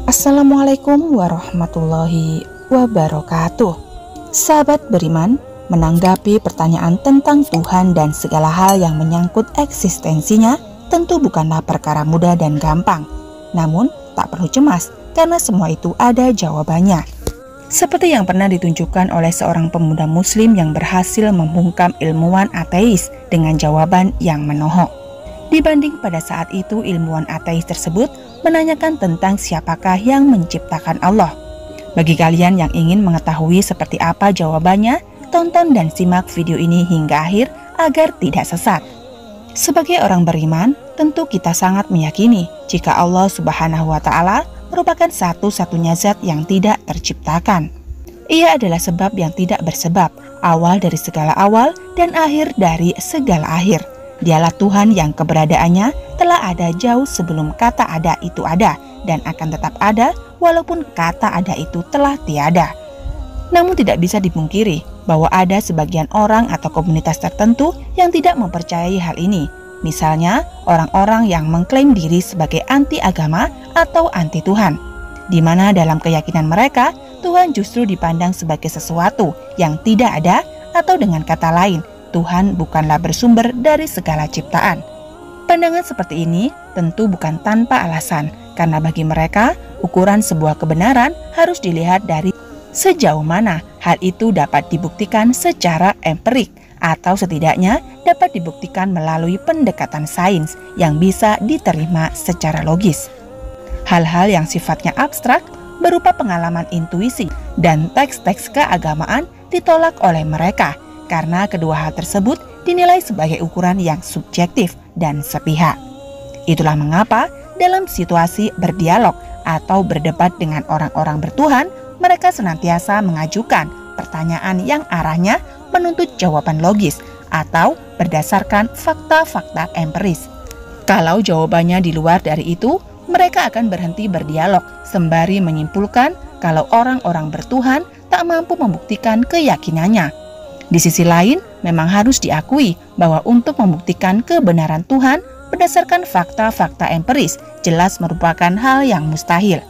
Assalamualaikum warahmatullahi wabarakatuh. Sahabat beriman, menanggapi pertanyaan tentang Tuhan dan segala hal yang menyangkut eksistensinya tentu bukanlah perkara mudah dan gampang. Namun, tak perlu cemas karena semua itu ada jawabannya. Seperti yang pernah ditunjukkan oleh seorang pemuda muslim yang berhasil membungkam ilmuwan ateis dengan jawaban yang menohok. Dibanding pada saat itu ilmuwan ateis tersebut menanyakan tentang siapakah yang menciptakan Allah. Bagi kalian yang ingin mengetahui seperti apa jawabannya, tonton dan simak video ini hingga akhir agar tidak sesat. Sebagai orang beriman, tentu kita sangat meyakini jika Allah Subhanahu wa Ta'ala merupakan satu-satunya zat yang tidak terciptakan. Ia adalah sebab yang tidak bersebab, awal dari segala awal dan akhir dari segala akhir. Dialah Tuhan yang keberadaannya telah ada jauh sebelum kata ada itu ada dan akan tetap ada walaupun kata ada itu telah tiada. Namun tidak bisa dipungkiri bahwa ada sebagian orang atau komunitas tertentu yang tidak mempercayai hal ini. Misalnya orang-orang yang mengklaim diri sebagai anti agama atau anti Tuhan, di mana dalam keyakinan mereka Tuhan justru dipandang sebagai sesuatu yang tidak ada, atau dengan kata lain, Tuhan bukanlah bersumber dari segala ciptaan. Pandangan seperti ini tentu bukan tanpa alasan, karena bagi mereka ukuran sebuah kebenaran harus dilihat dari sejauh mana hal itu dapat dibuktikan secara empirik, atau setidaknya dapat dibuktikan melalui pendekatan sains yang bisa diterima secara logis. Hal-hal yang sifatnya abstrak berupa pengalaman intuisi dan teks-teks keagamaan ditolak oleh mereka, karena kedua hal tersebut dinilai sebagai ukuran yang subjektif dan sepihak. Itulah mengapa dalam situasi berdialog atau berdebat dengan orang-orang bertuhan, mereka senantiasa mengajukan pertanyaan yang arahnya menuntut jawaban logis atau berdasarkan fakta-fakta empiris. Kalau jawabannya di luar dari itu, mereka akan berhenti berdialog sembari menyimpulkan kalau orang-orang bertuhan tak mampu membuktikan keyakinannya. Di sisi lain, memang harus diakui bahwa untuk membuktikan kebenaran Tuhan berdasarkan fakta-fakta empiris jelas merupakan hal yang mustahil.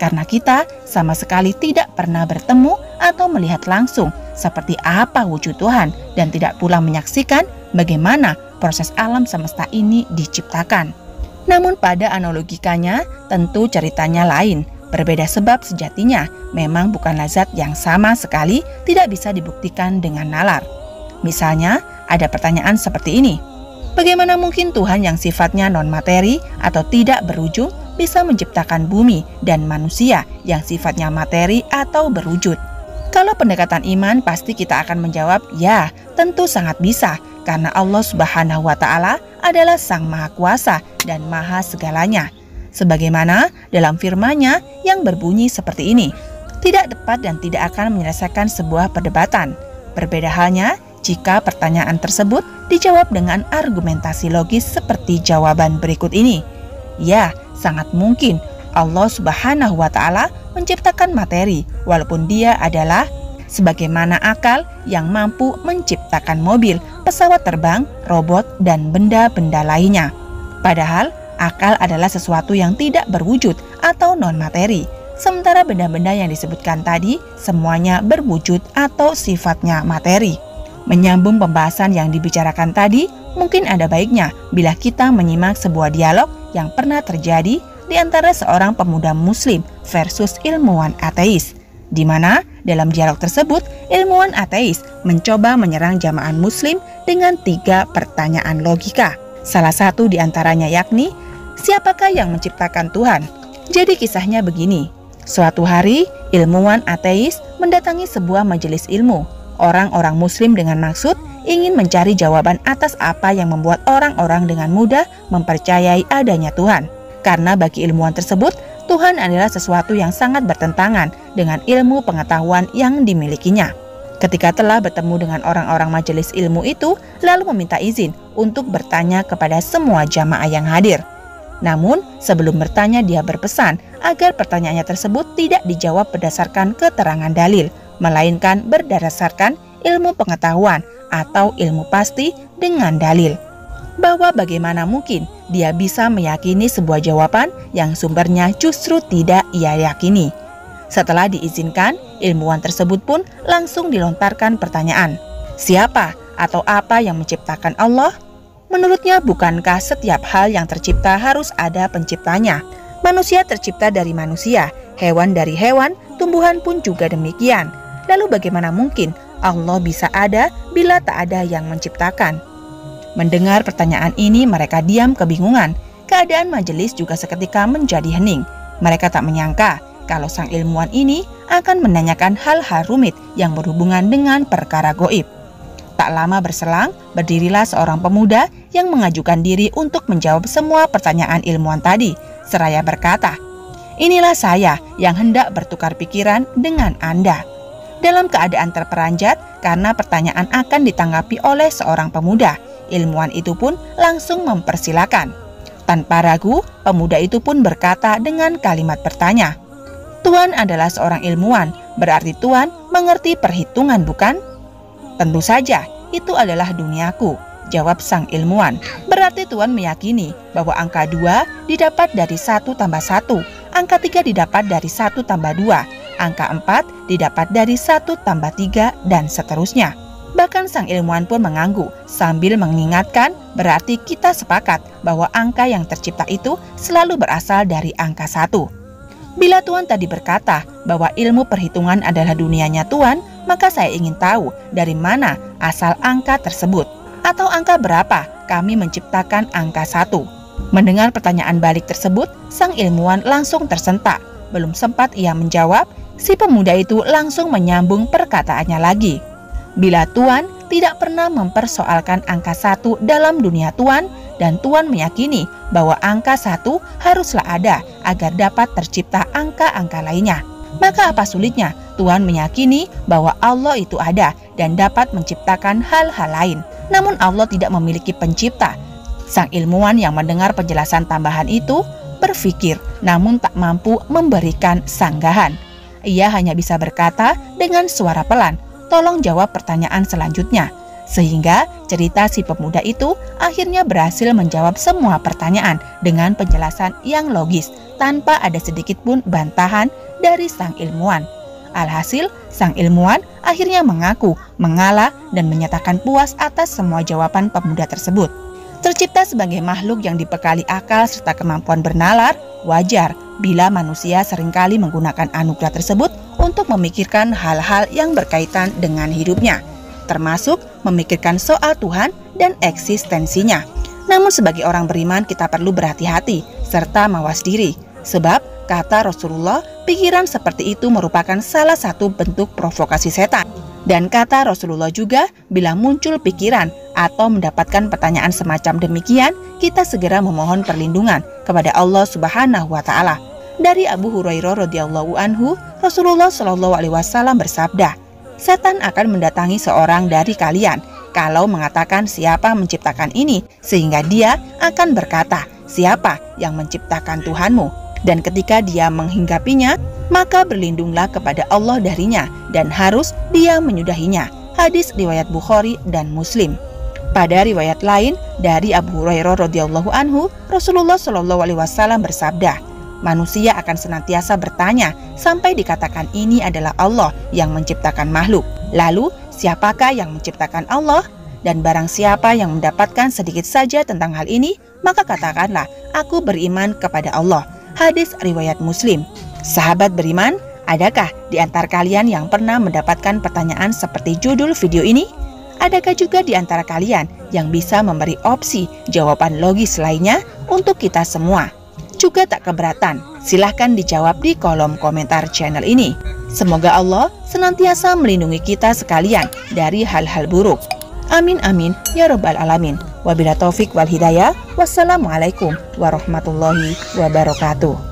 Karena kita sama sekali tidak pernah bertemu atau melihat langsung seperti apa wujud Tuhan dan tidak pula menyaksikan bagaimana proses alam semesta ini diciptakan. Namun pada analogikannya tentu ceritanya lain. Berbeda sebab sejatinya memang bukanlah zat yang sama sekali tidak bisa dibuktikan dengan nalar. Misalnya ada pertanyaan seperti ini: bagaimana mungkin Tuhan yang sifatnya non-materi atau tidak berujung bisa menciptakan bumi dan manusia yang sifatnya materi atau berwujud? Kalau pendekatan iman pasti kita akan menjawab ya, tentu sangat bisa, karena Allah Subhanahu wa Ta'ala adalah Sang Maha Kuasa dan Maha Segalanya. Sebagaimana dalam firman-Nya yang berbunyi seperti ini, tidak tepat dan tidak akan menyelesaikan sebuah perdebatan. Berbeda halnya jika pertanyaan tersebut dijawab dengan argumentasi logis seperti jawaban berikut ini. Ya, sangat mungkin Allah Subhanahu wa Ta'ala menciptakan materi, walaupun Dia adalah sebagaimana akal yang mampu menciptakan mobil, pesawat terbang, robot, dan benda-benda lainnya. Padahal akal adalah sesuatu yang tidak berwujud atau non-materi, sementara benda-benda yang disebutkan tadi semuanya berwujud atau sifatnya materi. Menyambung pembahasan yang dibicarakan tadi, mungkin ada baiknya bila kita menyimak sebuah dialog yang pernah terjadi di antara seorang pemuda muslim versus ilmuwan ateis, di mana dalam dialog tersebut ilmuwan ateis mencoba menyerang jamaah muslim dengan 3 pertanyaan logika. Salah satu di antaranya yakni, siapakah yang menciptakan Tuhan? Jadi kisahnya begini. Suatu hari, ilmuwan ateis mendatangi sebuah majelis ilmu. Orang-orang muslim dengan maksud ingin mencari jawaban atas apa yang membuat orang-orang dengan mudah mempercayai adanya Tuhan. Karena bagi ilmuwan tersebut, Tuhan adalah sesuatu yang sangat bertentangan dengan ilmu pengetahuan yang dimilikinya. Ketika telah bertemu dengan orang-orang majelis ilmu itu, lalu meminta izin untuk bertanya kepada semua jamaah yang hadir. Namun, sebelum bertanya dia berpesan agar pertanyaannya tersebut tidak dijawab berdasarkan keterangan dalil, melainkan berdasarkan ilmu pengetahuan atau ilmu pasti dengan dalil. bahwa bagaimana mungkin dia bisa meyakini sebuah jawaban yang sumbernya justru tidak ia yakini. Setelah diizinkan, ilmuwan tersebut pun langsung dilontarkan pertanyaan, siapa atau apa yang menciptakan Allah? Menurutnya, bukankah setiap hal yang tercipta harus ada penciptanya? Manusia tercipta dari manusia, hewan dari hewan, tumbuhan pun juga demikian. Lalu bagaimana mungkin Allah bisa ada bila tak ada yang menciptakan? Mendengar pertanyaan ini, mereka diam kebingungan. Keadaan majelis juga seketika menjadi hening. Mereka tak menyangka kalau sang ilmuwan ini akan menanyakan hal-hal rumit yang berhubungan dengan perkara goib. Tak lama berselang, berdirilah seorang pemuda yang mengajukan diri untuk menjawab semua pertanyaan ilmuwan tadi, seraya berkata, "Inilah saya yang hendak bertukar pikiran dengan Anda." Dalam keadaan terperanjat karena pertanyaan akan ditanggapi oleh seorang pemuda, ilmuwan itu pun langsung mempersilakan. Tanpa ragu, pemuda itu pun berkata dengan kalimat bertanya, "Tuan adalah seorang ilmuwan, berarti Tuan mengerti perhitungan, bukan?" "Tentu saja, itu adalah duniaku," jawab sang ilmuwan. "Berarti Tuan meyakini bahwa angka 2 didapat dari 1 tambah 1, angka 3 didapat dari 1 tambah 2, angka 4 didapat dari 1 tambah 3, dan seterusnya." Bahkan sang ilmuwan pun mengangguk sambil mengingatkan, berarti kita sepakat bahwa angka yang tercipta itu selalu berasal dari angka 1. Bila Tuan tadi berkata bahwa ilmu perhitungan adalah dunianya Tuan, maka saya ingin tahu dari mana asal angka tersebut, atau angka berapa kami menciptakan angka 1. Mendengar pertanyaan balik tersebut, sang ilmuwan langsung tersentak. Belum sempat ia menjawab, si pemuda itu langsung menyambung perkataannya lagi. "Bila Tuan tidak pernah mempersoalkan angka 1 dalam dunia Tuan, dan Tuan meyakini bahwa angka 1 haruslah ada agar dapat tercipta angka-angka lainnya, maka apa sulitnya Tuan meyakini bahwa Allah itu ada dan dapat menciptakan hal-hal lain, namun Allah tidak memiliki pencipta?" Sang ilmuwan yang mendengar penjelasan tambahan itu berpikir, namun tak mampu memberikan sanggahan. Ia hanya bisa berkata dengan suara pelan, "Tolong jawab pertanyaan selanjutnya." Sehingga cerita si pemuda itu akhirnya berhasil menjawab semua pertanyaan dengan penjelasan yang logis tanpa ada sedikit pun bantahan dari sang ilmuwan. Alhasil, sang ilmuwan akhirnya mengaku, mengalah, dan menyatakan puas atas semua jawaban pemuda tersebut. Tercipta sebagai makhluk yang dibekali akal serta kemampuan bernalar, wajar bila manusia seringkali menggunakan anugerah tersebut untuk memikirkan hal-hal yang berkaitan dengan hidupnya, termasuk memikirkan soal Tuhan dan eksistensinya. Namun sebagai orang beriman kita perlu berhati-hati serta mawas diri, sebab kata Rasulullah, pikiran seperti itu merupakan salah satu bentuk provokasi setan. Dan kata Rasulullah juga, bila muncul pikiran atau mendapatkan pertanyaan semacam demikian, kita segera memohon perlindungan kepada Allah Subhanahu wa Ta'ala. Dari Abu Hurairah radhiyallahu anhu, Rasulullah Shallallahu alaihi wasallam bersabda, "Setan akan mendatangi seorang dari kalian kalau mengatakan siapa menciptakan ini, sehingga dia akan berkata, siapa yang menciptakan Tuhanmu? Dan ketika dia menghinggapinya, maka berlindunglah kepada Allah darinya dan harus dia menyudahinya." Hadis riwayat Bukhari dan Muslim. Pada riwayat lain dari Abu Hurairah radhiyallahu anhu, Rasulullah Shallallahu alaihi wasallam bersabda, "Manusia akan senantiasa bertanya sampai dikatakan ini adalah Allah yang menciptakan makhluk. Lalu, siapakah yang menciptakan Allah? Dan barang siapa yang mendapatkan sedikit saja tentang hal ini, maka katakanlah, aku beriman kepada Allah." Hadis riwayat Muslim. Sahabat beriman, adakah di antara kalian yang pernah mendapatkan pertanyaan seperti judul video ini? Adakah juga di antara kalian yang bisa memberi opsi jawaban logis lainnya untuk kita semua? Juga tak keberatan, silahkan dijawab di kolom komentar channel ini. Semoga Allah senantiasa melindungi kita sekalian dari hal-hal buruk. Amin amin ya robbal alamin. Wabillahi taufik wal hidayah. Wassalamualaikum warahmatullahi wabarakatuh.